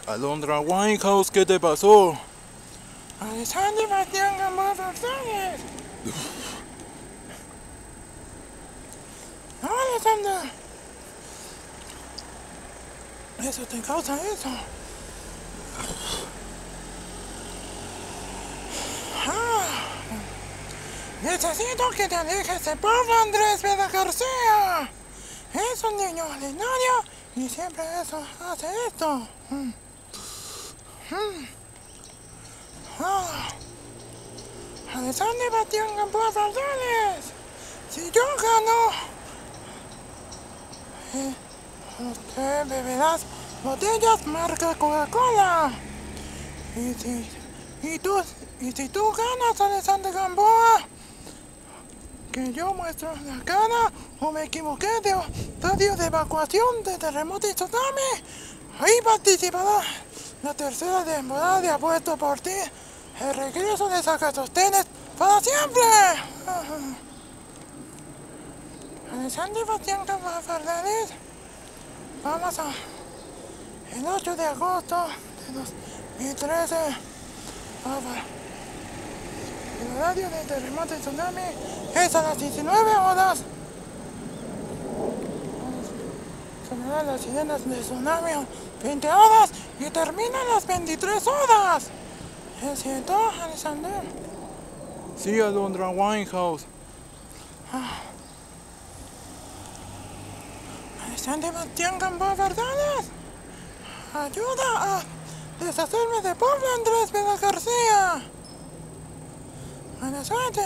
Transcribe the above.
Alondra Winehouse, ¿qué te pasó? Alexander Bastián Gamboa González. No, Alexander. Eso te causa eso. Necesito que te alejes de Pablo Andrés Veda García. Es un niño ordinario y siempre eso hace esto. Alexander Bastián Gamboa González. Si yo gano, usted beberás botellas marca Coca-Cola. Y si tú ganas, Alexander Gamboa, que yo muestro la cara o me equivoqué de estadio de evacuación de terremoto y tsunami, ahí participará la tercera temporada de Apuesto por ti, el regreso de Sacasostenes para siempre. Alexander Bastián Gamboa Fernández, vamos a el 8 de agosto de 2013 el horario de terremoto y tsunami es a las 19 horas. Sonarán las sirenas de tsunami a 20 horas y termina a las 23 horas. ¿Es cierto, Alexander? Sí, Alondra Winehouse. Alexander Bastián Gamboa González, ayuda a deshacerme de Pablo Andrés Veda García. Buena suerte.